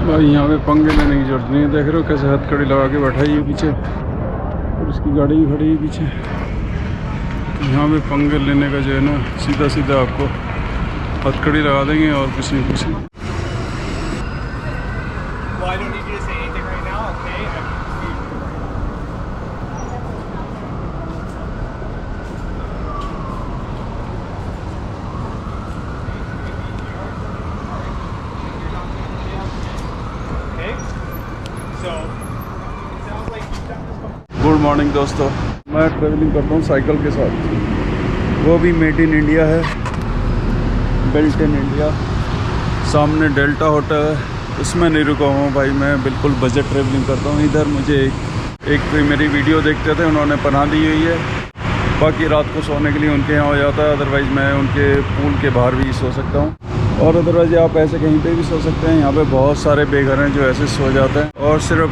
भाई यहाँ पे पंगे लेने की जरूरत नहीं है। देख रहे हो कैसे हथकड़ी लगा के बैठा है ये पीछे, और उसकी गाड़ी भी खड़ी है पीछे। यहाँ पे पंगे लेने का जो है ना, सीधा सीधा आपको हथकड़ी लगा देंगे और कुछ नहीं कुछ नहीं। गुड मॉर्निंग दोस्तों, मैं ट्रैवलिंग करता हूँ साइकिल के साथ, वो भी मेड इन इंडिया है, बिल्ट इन इंडिया। सामने डेल्टा होटल है, उसमें नहीं रुका हूँ भाई, मैं बिल्कुल बजट ट्रैवलिंग करता हूँ। इधर मुझे एक मेरी वीडियो देखते थे, उन्होंने पनाह दी हुई है, बाकी रात को सोने के लिए उनके यहाँ हो जाता है। अदरवाइज़ मैं उनके पूल के बाहर भी सो सकता हूँ, और अदरवाइज़ आप ऐसे कहीं पे भी सो सकते हैं। यहाँ पे बहुत सारे बेघर हैं जो ऐसे सो जाते हैं। और सिर्फ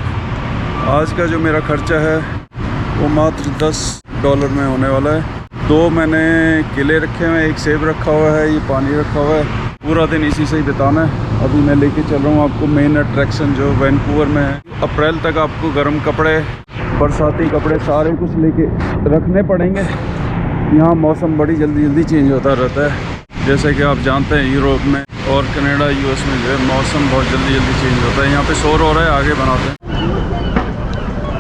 आज का जो मेरा खर्चा है वो मात्र $10 में होने वाला है। 2 मैंने केले रखे हुए हैं, 1 सेब रखा हुआ है, ये पानी रखा हुआ है। पूरा दिन इसी से ही बिताना है। अभी मैं लेके चल रहा हूँ आपको मेन अट्रैक्शन जो वैंकूवर में है। अप्रैल तक आपको गर्म कपड़े, बरसाती कपड़े सारे कुछ लेके रखने पड़ेंगे। यहाँ मौसम बड़ी जल्दी चेंज होता रहता है, जैसे कि आप जानते हैं यूरोप में और कनाडा US में जो है मौसम बहुत जल्दी चेंज होता है। यहाँ पे शोर हो रहा है, आगे बनाते हैं।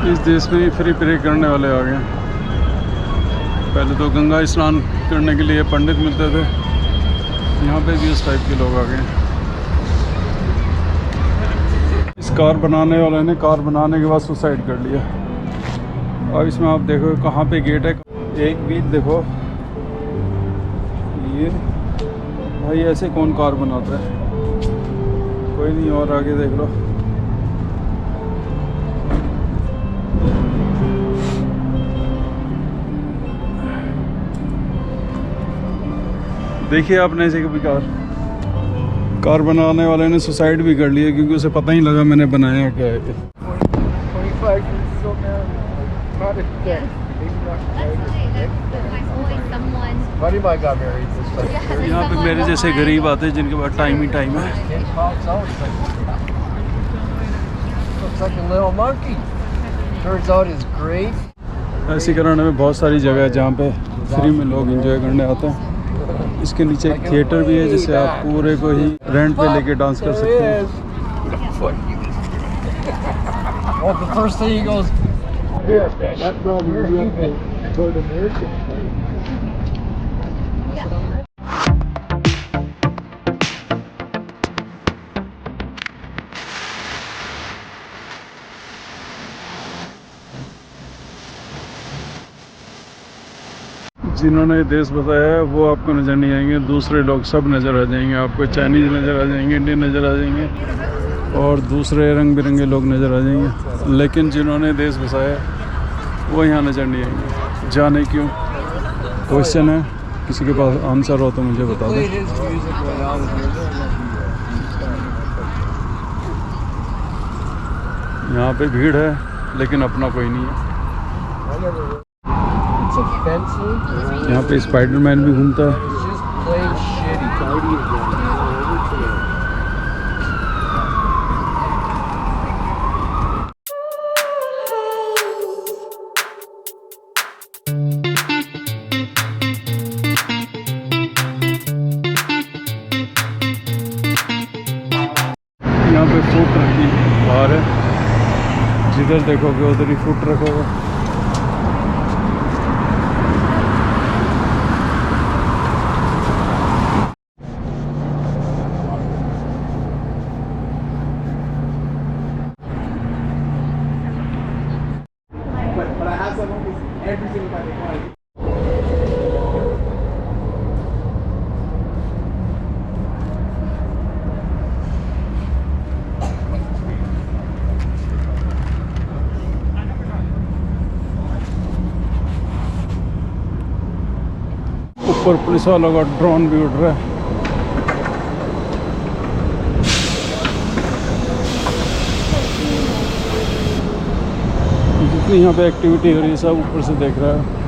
इस देश में ही फ्री प्रे करने वाले आ गए। पहले तो गंगा स्नान करने के लिए पंडित मिलते थे, यहाँ पे भी इस टाइप के लोग आ गए। इस कार बनाने वाले ने कार बनाने के बाद सुसाइड कर लिया। अब इसमें आप देखो कहाँ पे गेट है, एक व्हील देखो, ये भाई ऐसे कौन कार बनाता है, कोई नहीं। और आगे देख लो, देखिए आपने ऐसे कभी कार बनाने वाले ने सुसाइड भी कर लिया, क्योंकि उसे पता ही लगा मैंने बनाया क्या है। यहाँ पे मेरे जैसे गरीब आते हैं जिनके पास टाइम ही टाइम है। ऐसी कराने में बहुत सारी जगह है जहाँ पे फ्री में लोग एंजॉय करने आते हैं। इसके नीचे एक थिएटर भी है, जिससे आप पूरे को ही रेंट पे लेके डांस कर सकते हैं। जिन्होंने देश बसाया है वो आपको नज़र नहीं आएंगे, दूसरे लोग सब नज़र आ जाएंगे आपको। चाइनीज़ नज़र आ जाएंगे, इंडियन नज़र आ जाएंगे, और दूसरे रंग बिरंगे लोग नज़र आ जाएंगे। लेकिन जिन्होंने देश बसाया वो यहाँ नज़र नहीं आएंगे। जाने क्यों? क्वेश्चन है, किसी के पास आंसर हो तो मुझे बता दो। यहाँ पे भीड़ है लेकिन अपना कोई नहीं है। यहाँ पे स्पाइडरमैन भी घूमता है। यहाँ पे फूड रखी बाहर है, जिधर देखोगे उधर ही फूड रखा होगा। ऊपर पुलिस वालों का ड्रोन भी उड़ रहा है। जितनी यहाँ पे एक्टिविटी हो रही है सब ऊपर से देख रहा है।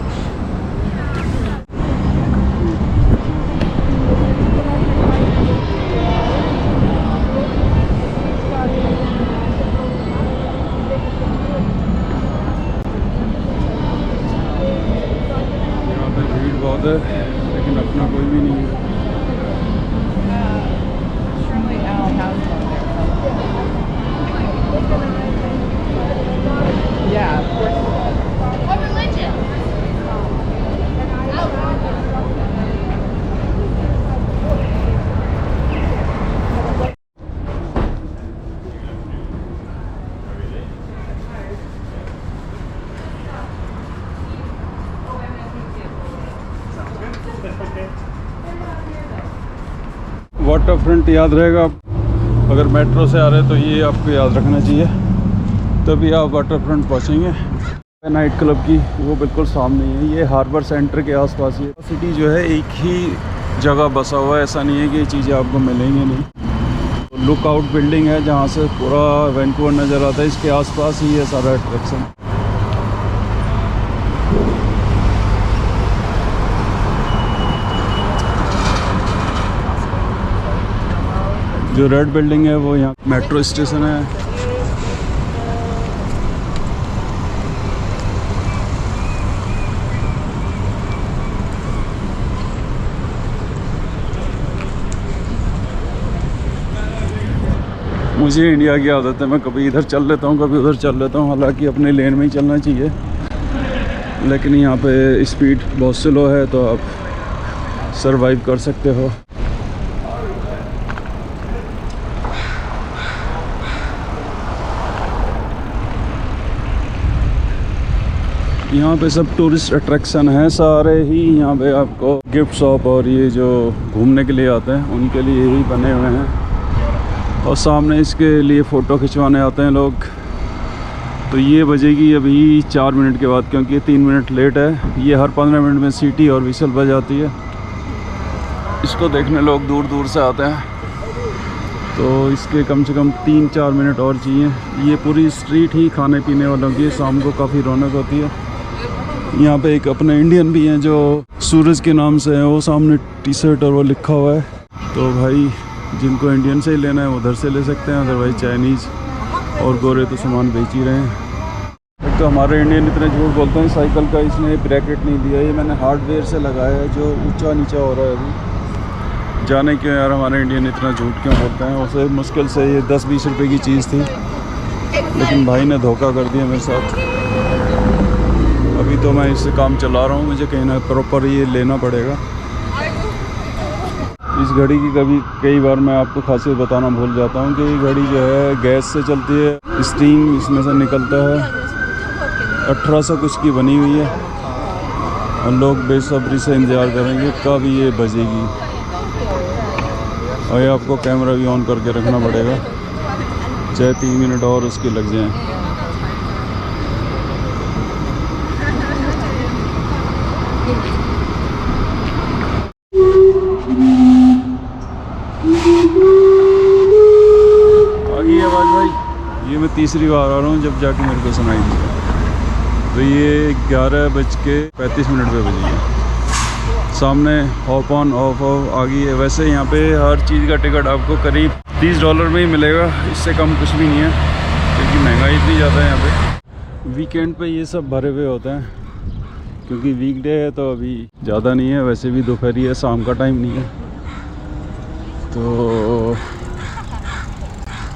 वाटर फ्रंट याद रहेगा, अगर मेट्रो से आ रहे तो ये आपको याद रखना चाहिए, तभी आप वाटर फ्रंट पहुँचेंगे। नाइट क्लब की वो बिल्कुल सामने ही है, ये हार्बर सेंटर के आसपास ही है। सिटी जो है एक ही जगह बसा हुआ है, ऐसा नहीं है कि ये चीज़ें आपको मिलेंगी नहीं। लुकआउट बिल्डिंग है जहाँ से पूरा वैंकूवर नज़र आता है, इसके आसपास ही है सारा अट्रैक्शन। जो रेड बिल्डिंग है वो यहाँ मेट्रो स्टेशन है। मुझे इंडिया की आदत है, मैं कभी इधर चल लेता हूँ कभी उधर चल लेता हूँ, हालांकि अपने लेन में ही चलना चाहिए, लेकिन यहाँ पे स्पीड बहुत स्लो है तो आप सरवाइव कर सकते हो। यहाँ पे सब टूरिस्ट अट्रैक्शन है सारे ही, यहाँ पे आपको गिफ्ट शॉप और ये जो घूमने के लिए आते हैं उनके लिए ही बने हुए हैं, और सामने इसके लिए फ़ोटो खिंचवाने आते हैं लोग। तो ये बजेगी अभी 4 मिनट के बाद, क्योंकि ये 3 मिनट लेट है। ये हर 15 मिनट में सीटी और विसल बज जाती है। इसको देखने लोग दूर दूर से आते हैं, तो इसके कम से कम 3-4 मिनट और चाहिए। ये पूरी स्ट्रीट ही खाने पीने वालों की, शाम को काफ़ी रौनक होती है। यहाँ पे एक अपने इंडियन भी हैं जो सूरज के नाम से हैं, वो सामने टी-शर्ट और वो लिखा हुआ है। तो भाई जिनको इंडियन से ही लेना है उधर से ले सकते हैं, अदरवाइज चाइनीज़ और गोरे तो सामान बेच ही रहे हैं। एक तो हमारे इंडियन इतने झूठ बोलते हैं, साइकिल का इसने ब्रैकेट नहीं दिया, ये मैंने हार्डवेयर से लगाया है जो ऊंचा नीचा हो रहा है अभी। जाने क्यों यार हमारे इंडियन इतना झूठ क्यों बोलते हैं। उसे मुश्किल से ये 10-20 रुपये की चीज़ थी, लेकिन भाई ने धोखा कर दिया मेरे साथ। अभी तो मैं इससे काम चला रहा हूँ, मुझे कहीं ना प्रॉपर ये लेना पड़ेगा। इस घड़ी की कई बार मैं आपको खासियत बताना भूल जाता हूँ कि ये घड़ी जो है गैस से चलती है, स्टीम इसमें से निकलता है। 1800 कुछ की बनी हुई है, और लोग बेसब्री से इंतज़ार करेंगे कब ये बजेगी। और ये आपको कैमरा भी ऑन करके रखना पड़ेगा, चाहे 3 मिनट और उसके लग जाएँ। ये मैं तीसरी बार आ रहा हूँ जब जाके मेरे को सुनाई दी। तो ये 11:35 पे बजी है। सामने ऑफ ऑन ऑफ आ गई है। वैसे यहाँ पे हर चीज़ का टिकट आपको करीब $30 में ही मिलेगा, इससे कम कुछ भी नहीं है, क्योंकि महंगाई इतनी ज़्यादा है यहाँ पे। वीकेंड पे ये सब भरे हुए होते हैं, क्योंकि वीकडे है तो अभी ज़्यादा नहीं है, वैसे भी दोपहरी है, शाम का टाइम नहीं है। तो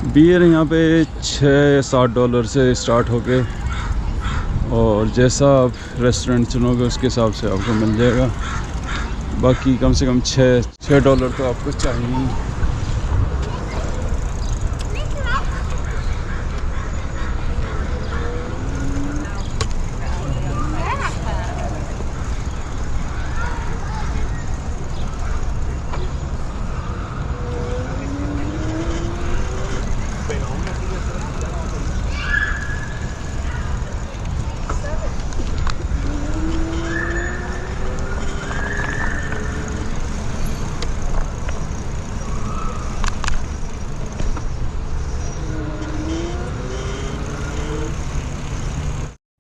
बियर यहाँ पे $6-7 से स्टार्ट होके, और जैसा आप रेस्टोरेंट चुनोगे उसके हिसाब से आपको मिल जाएगा। बाकी कम से कम $6 तो आपको चाहिए।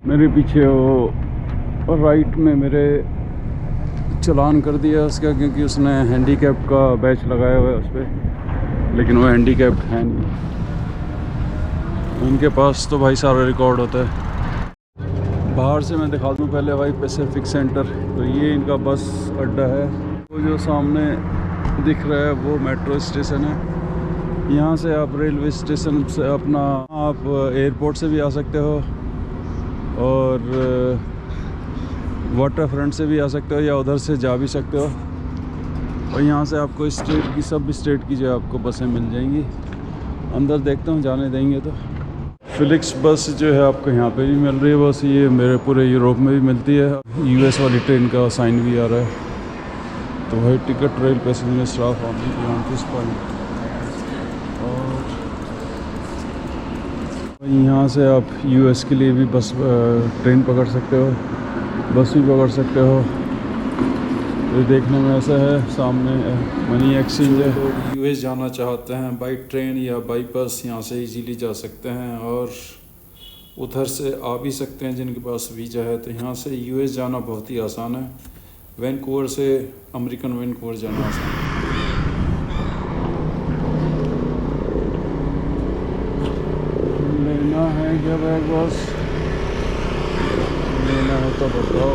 मेरे पीछे वो राइट में मेरे चालान कर दिया उसका, क्योंकि उसने हैंडीकैप का बैच लगाया हुआ है उस पर, लेकिन वो हैंडीकैप है नहीं। उनके पास तो भाई सारा रिकॉर्ड होता है। बाहर से मैं दिखा दूँ पहले भाई पैसिफिक सेंटर। तो ये इनका बस अड्डा है, वो जो सामने दिख रहा है वो मेट्रो स्टेशन है। यहाँ से आप रेलवे स्टेशन से आप एयरपोर्ट से भी आ सकते हो, और वाटर फ्रंट से भी आ सकते हो, या उधर से जा भी सकते हो। और यहाँ से आपको स्टेट की, सब स्टेट की जो आपको बसें मिल जाएंगी। अंदर देखता हूँ जाने देंगे तो। फिलिक्स बस जो है आपको यहाँ पे भी मिल रही है बस, ये मेरे पूरे यूरोप में भी मिलती है। यूएस वाली ट्रेन का साइन भी आ रहा है। तो भाई ticket rail passenger staff on this point. और यहाँ से आप यूएस के लिए भी बस ट्रेन पकड़ सकते हो, बस भी पकड़ सकते हो। तो देखने में ऐसा है, सामने मनी एक्सचेंज है। लोग यूएस जाना चाहते हैं बाई ट्रेन या बाई बस यहाँ से इजीली जा सकते हैं, और उधर से आ भी सकते हैं जिनके पास वीज़ा है। तो यहाँ से यूएस जाना बहुत ही आसान है। वैंकूवर से अमेरिकन वैंकूवर जाना आसान है। लेना है क्या बैग बॉस? लेना है तो बताओ।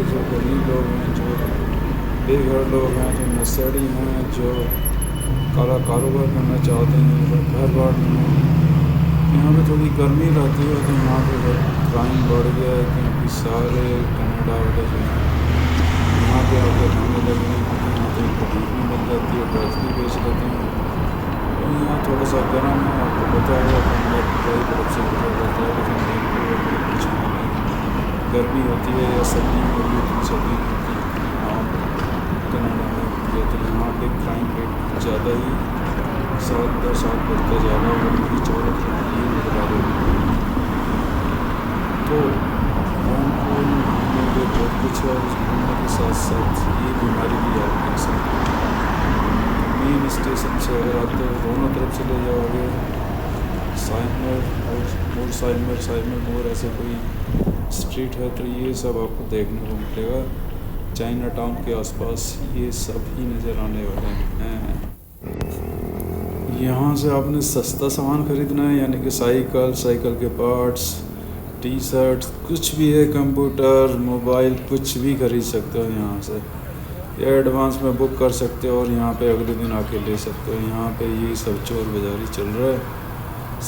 जो गरीब लोग हैं, जो बेघर लोग हैं, जो नशेड़ी हैं, जो काला कारोबार करना चाहते हैं, घर बार में यहाँ पे थोड़ी गर्मी रहती है। तो यहाँ पे क्राइम बढ़ गया है, क्योंकि सारे कनाडा वाले जो हैं यहाँ पे आकर खाने लगे हैं, क्योंकि यहाँ पे भी मिल जाती है, ड्रग्स भी बेच लेते हैं। तो यहाँ थोड़ा सा गर्म है, आपको पता है कनाडा कई तरफ से गुजर जाता है, लेकिन कुछ गर्मी होती है या सर्दी होती है, सर्दी होती है कनाडा में। तो यहाँ पे क्राइम रेट ज़्यादा ही साल दर साल बढ़ता जा रहा है, और उनकी चारों तरफ ये नजर आ रही है। तो वैंकूवर में जो कुछ है उस घूमने के साथ साथ ये बीमारी भी आपके साथ मेन स्टेशन से अगर आप तो दोनों तरफ चले जाओगे, साइमर और साइमर मोर ऐसे कोई स्ट्रीट है, तो ये सब आपको देखने को मिलेगा। चाइना टाउन के आसपास ये सब ही नज़र आने वाले हैं। यहाँ से आपने सस्ता सामान ख़रीदना है, यानी कि साइकिल के पार्ट्स, टी शर्ट, कुछ भी है, कंप्यूटर, मोबाइल, कुछ भी खरीद सकते हो यहाँ से। या एडवांस में बुक कर सकते हो और यहाँ पे अगले दिन आके ले सकते हो। यहाँ पे ये सब चोर बाज़ारी चल रहा है,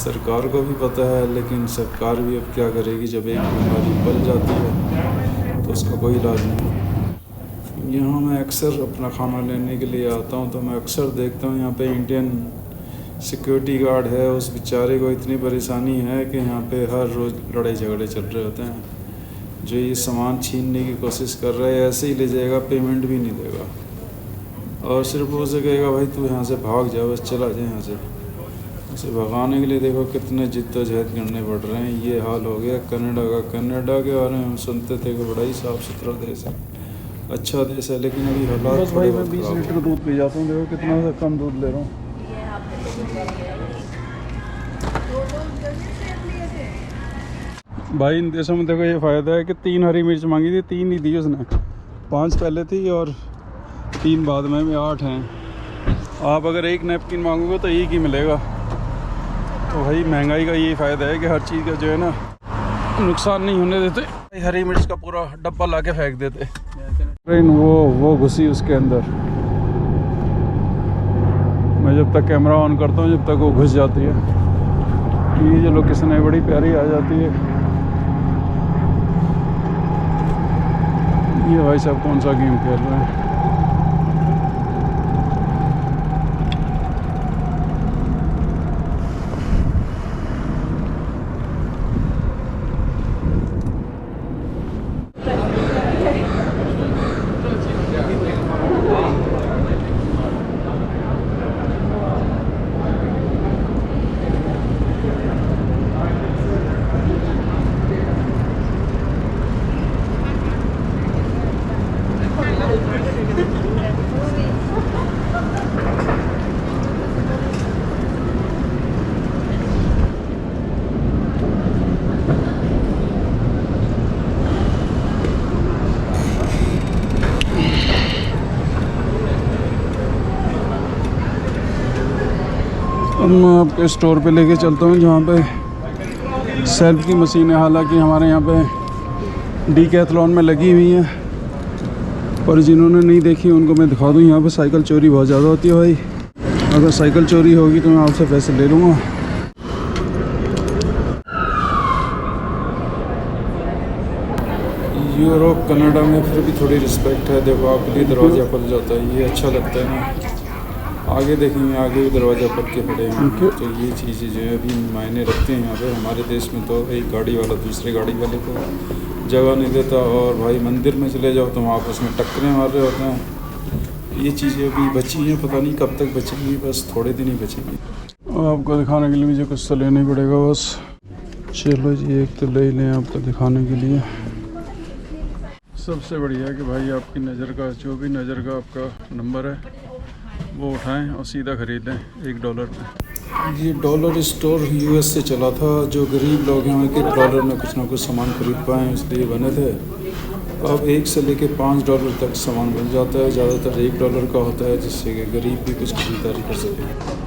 सरकार को भी पता है, लेकिन सरकार भी अब क्या करेगी, जब एक बीमारी पल जाती है तो उसका कोई इलाज नहीं। यहाँ मैं अक्सर अपना खाना लेने के लिए आता हूँ, तो मैं अक्सर देखता हूँ यहाँ पे इंडियन सिक्योरिटी गार्ड है, उस बेचारे को इतनी परेशानी है कि यहाँ पे हर रोज़ लड़ाई झगड़े चल रहे होते हैं। जो ये सामान छीनने की कोशिश कर रहा है, ऐसे ही ले जाएगा, पेमेंट भी नहीं देगा, और सिर्फ वो से कहेगा भाई तू यहाँ से भाग जा, बस चला जाए यहाँ से। उसे भगाने के लिए देखो कितने जिद्दोजहद करने पड़ रहे हैं। ये हाल हो गया कनाडा का। कनाडा के बारे में हम सुनते थे कि बड़ा ही साफ़ सुथरा देश है, अच्छा देश है, लेकिन अभी हालात बस भाई मैं 20 लीटर दूध पी जाता हूँ, देखो कितना कम दूध ले रहा हूँ। भाई इन देशों में देखो ये फ़ायदा है कि 3 हरी मिर्च मांगी थी, 3 ही दी उसने, 5 पहले थी और 3 बाद में भी 8 हैं। आप अगर एक नैपकिन मांगोगे तो एक ही मिलेगा। तो भाई महंगाई का यही फ़ायदा है कि हर चीज़ का जो है ना नुकसान नहीं होने देते। हरी मिर्च का पूरा डब्बा ला के फेंक देते। ट्रेन वो घुसी उसके अंदर। मैं जब तक कैमरा ऑन करता हूँ जब तक वो घुस जाती है। ये जो लोकेशन है बड़ी प्यारी आ जाती है। ये भाई साहब कौन सा गेम खेल रहे हैं? अब मैं आपके स्टोर पे लेके चलता हूँ जहाँ पे सेल्फ की मशीन है। हालांकि हमारे यहाँ पे डीकैथलॉन में लगी हुई हैं, पर जिन्होंने नहीं देखी उनको मैं दिखा दूँ। यहाँ पे साइकिल चोरी बहुत ज़्यादा होती है भाई। अगर साइकिल चोरी होगी तो मैं आपसे पैसे ले लूँगा। यूरोप कनाडा में फिर भी थोड़ी रिस्पेक्ट है। देखो आपके लिए दरवाज़ा खुल जाता है, ये अच्छा लगता है ना। आगे देखेंगे, आगे भी दरवाज़ा खुल के खड़े हैं। तो ये चीज़ें जो है अभी मायने रखते हैं यहाँ पे। हमारे देश में तो एक गाड़ी वाला दूसरे गाड़ी वाले को जगह नहीं देता, और भाई मंदिर में चले जाओ तो वहाँ आपस में टक्करें मार रहे होते हैं। ये चीज़ें अभी बची हैं, पता नहीं कब तक बचेंगी, बस थोड़े दिन ही बचेंगी। आपको दिखाने के लिए मुझे कुछ तो लेना ही पड़ेगा बस। चलो जी, एक तो ले लें आपको दिखाने के लिए। सबसे बढ़िया है कि भाई आपकी नज़र का जो भी नज़र का आपका नंबर है वो उठाएं और सीधा ख़रीदें $1 में। ये डॉलर स्टोर यूएस से चला था। जो गरीब लोग हैं उनके डॉलर में कुछ ना कुछ सामान खरीद पाएँ इसलिए बने थे। अब 1 से लेके $5 तक सामान बन जाता है। ज़्यादातर $1 का होता है, जिससे कि गरीब भी कुछ खरीदारी कर सके।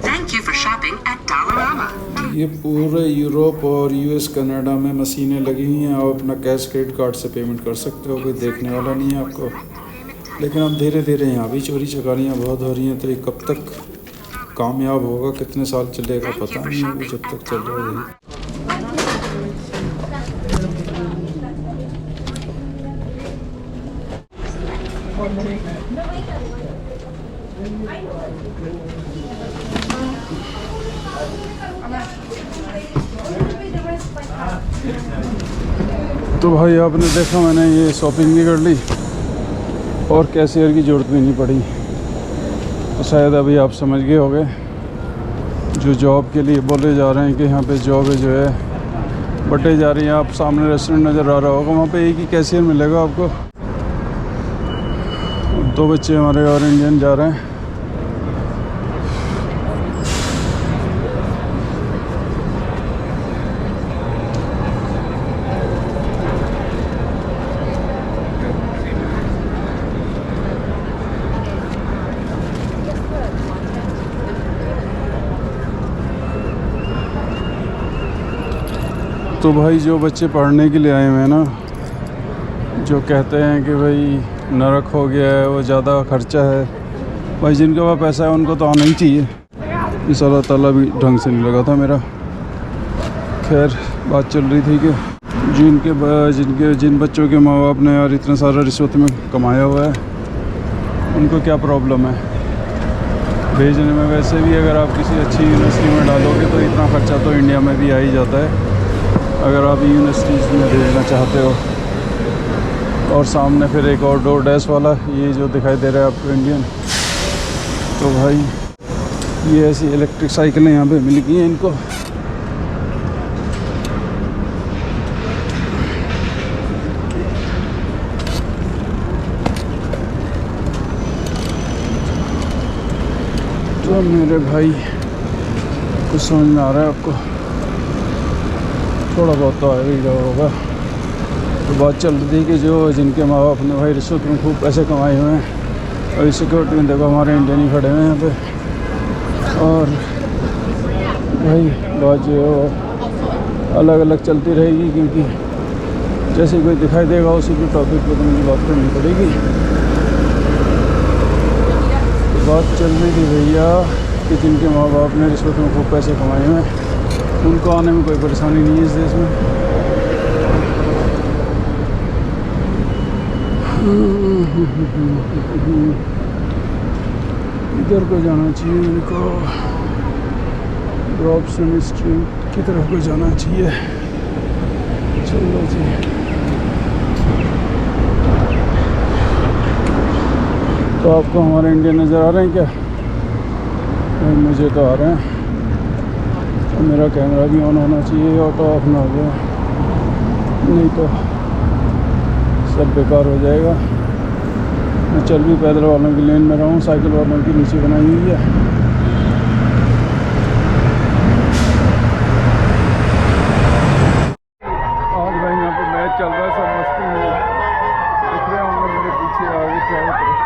Thank you for shopping at Dollarama. ये पूरे यूरोप और यूएस कनाडा में मशीनें लगी हुई हैं। आप अपना कैश क्रेडिट कार्ड से पेमेंट कर सकते हो, कोई देखने वाला नहीं है आपको। लेकिन अब धीरे धीरे यहाँ भी चोरी चकारियाँ बहुत हो रही हैं। तो ये कब तक कामयाब होगा, कितने साल चलेगा पता नहीं है, जब तक चल रहा है। तो भाई आपने देखा, मैंने ये शॉपिंग भी कर ली और कैशियर की ज़रूरत भी नहीं पड़ी। तो शायद अभी आप समझ गए होंगे, जो जॉब के लिए बोले जा रहे हैं कि यहाँ पे जॉब है जो है बटे जा रही है। आप सामने रेस्टोरेंट नज़र आ रहा होगा, वहाँ पे एक ही कैशियर मिलेगा आपको। 2 बच्चे हमारे और इंडियन जा रहे हैं। तो भाई जो बच्चे पढ़ने के लिए आए हुए हैं ना, जो कहते हैं कि भाई नरक हो गया है, वो ज़्यादा खर्चा है, भाई जिनके पास पैसा है उनको तो आना ही चाहिए। इस अल्लाह ताला भी ढंग से नहीं लगा था मेरा। खैर बात चल रही थी कि जिन बच्चों के माँ बाप ने यार इतना सारा रिश्वत में कमाया हुआ है, उनको क्या प्रॉब्लम है भेजने में। वैसे भी अगर आप किसी अच्छी यूनिवर्सिटी में डालोगे तो इतना ख़र्चा तो इंडिया में भी आ ही जाता है, अगर आप यूनिवर्सिटीज़ में भेजना चाहते हो। और सामने फिर एक और DoorDash वाला, ये जो दिखाई दे रहा है आपको इंडियन। तो भाई ये ऐसी इलेक्ट्रिक साइकिलें यहाँ पे मिल गई हैं इनको। तो मेरे भाई कुछ समझ में आ रहा है आपको, थोड़ा बहुत तो आ ही रहा होगा। तो बात चल रही थी कि जो जिनके माँ बाप ने भाई रिश्वत में खूब पैसे कमाए हुए हैं, और सिक्योरिटी में देखो हमारे इंडियन ही खड़े हुए हैं यहाँ पे। और भाई बात जो है अलग अलग चलती रहेगी, क्योंकि जैसे कोई दिखाई देगा उसी के टॉपिक पर तो मुझे बात करनी पड़ेगी। तो बात चल रही थी भैया कि जिनके माँ बाप ने रिश्वत में खूब पैसे कमाए हुए हैं, उनको आने में कोई परेशानी नहीं है इस देश में। इधर को जाना चाहिए इनको, ड्रॉपसन स्ट्रीट की तरफ को जाना चाहिए। चलो जी, तो आपको हमारे इंडियन नज़र आ रहे हैं क्या? मुझे तो आ रहे हैं। तो मेरा कैमरा भी ऑन होना चाहिए, ऑटो ऑफ ना हो जाए, नहीं तो सब बेकार हो जाएगा। मैं चल भी पैदल वालों की लेन में रहा हूँ, साइकिल वालों की नीचे बनाई हुई है। आज भाई यहाँ पे मैच चल रहा है, सब मस्ती में दिख रहे होंगे मेरे पीछे आगे चारों तरफ।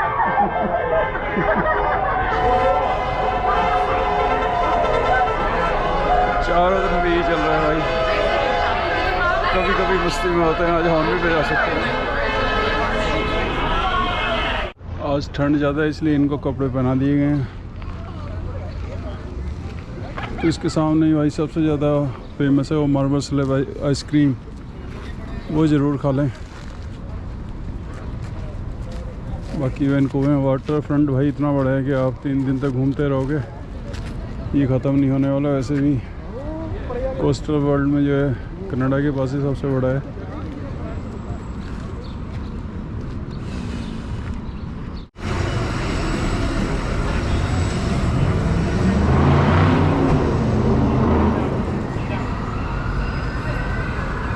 चारों तरफ यही चल रहा है भाई। कभी कभी मस्ती में होते हैं, आज हॉर्न भी बजा सकते हैं। आज ठंड ज़्यादा है इसलिए इनको कपड़े पहना दिए गए हैं। तो इसके सामने ही भाई सबसे ज़्यादा फेमस है वो मार्बल स्लैब आइसक्रीम, वो ज़रूर खा लें। बाकी वैंकूवर में वाटर फ्रंट भाई इतना बड़ा है कि आप 3 दिन तक घूमते रहोगे, ये ख़त्म नहीं होने वाला। वैसे भी कोस्टल वर्ल्ड में जो है कनाडा के पास ही सबसे बड़ा है।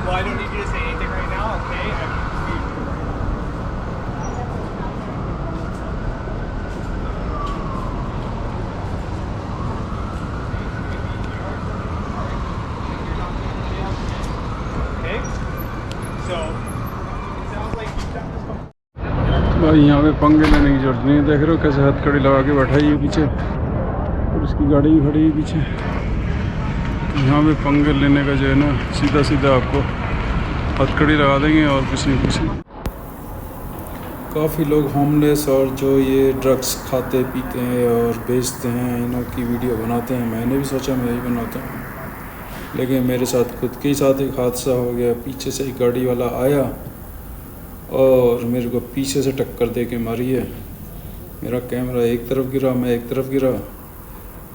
Well, I don't need you to say anything right now, okay? Okay? So, it sounds like you've done this before. भाई यहाँ पे पंगे लेने की जरूरत नहीं है। देख रहे हो कैसे हथकड़ी लगा के बैठा है ये पीछे, और उसकी गाड़ी भी खड़ी है पीछे। यहाँ पे पंगे लेने का जो है ना, सीधा सीधा आपको हथकड़ी लगा देंगे और कुछ नहीं कुछ नहीं। काफ़ी लोग होमलेस और जो ये ड्रग्स खाते पीते हैं और बेचते हैं, इनों की वीडियो बनाते हैं। मैंने भी सोचा मैं ही बनाता हूँ, लेकिन मेरे साथ खुद के साथ एक हादसा हो गया। पीछे से एक गाड़ी वाला आया और मेरे को पीछे से टक्कर दे के मारी है। मेरा कैमरा एक तरफ गिरा, मैं एक तरफ गिरा।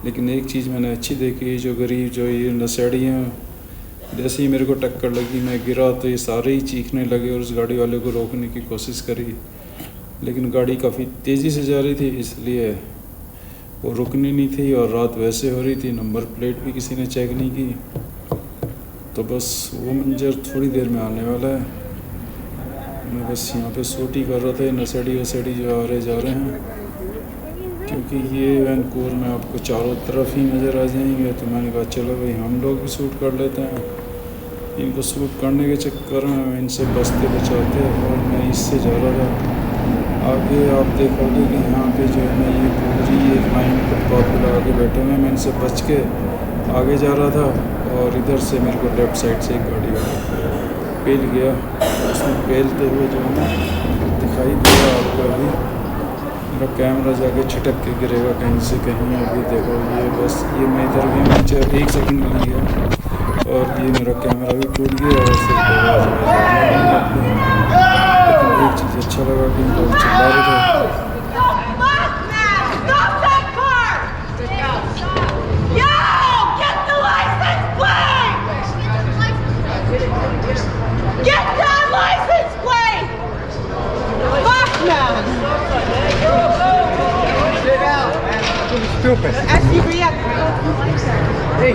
लेकिन एक चीज़ मैंने अच्छी देखी, जो गरीब जो ये नशेड़ी हैं, जैसे ही मेरे को टक्कर लगी मैं गिरा तो ये सारे ही चीखने लगे और उस गाड़ी वाले को रोकने की कोशिश करी, लेकिन गाड़ी काफ़ी तेज़ी से जा रही थी इसलिए वो रुकनी नहीं थी। और रात वैसे हो रही थी, नंबर प्लेट भी किसी ने चेक नहीं की। तो बस वो मंजर थोड़ी देर में आने वाला है। मैं बस यहाँ पे शूट ही कर रहा था। नशेड़ी वसेड़ी जो आ रहे जा रहे हैं, क्योंकि ये वैंकूवर में आपको चारों तरफ ही नज़र आ जाएंगे। तो मैंने कहा चलो भाई हम लोग भी शूट कर लेते हैं। इनको शूट करने के चक्कर में मैं इनसे बचते बचाते और मैं इससे जा रहा था। आगे आप देखोगे कि यहाँ पे जो है ना ये पूरी एक लाइन फुटपाथ पर लगा के बैठे हुए। मैं इनसे बच के आगे जा रहा था और इधर से मेरे को लेफ़्ट साइड से एक गाड़ी वाला पेल गया। उसमें पेलते हुए जो है ना दिखाई दिया आपको। अभी मेरा कैमरा जाके छिटक के गिरेगा कहीं से कहीं। अभी देखो ये बस ये मैं इधर गया नीचे, 1 सेकंड लग गया और ये मेरा कैमरा भी टूट गया। और लेकिन एक चीज़ अच्छा लगा कि लोग चिल्ला रहे थे। Stupid. SUV. Hey.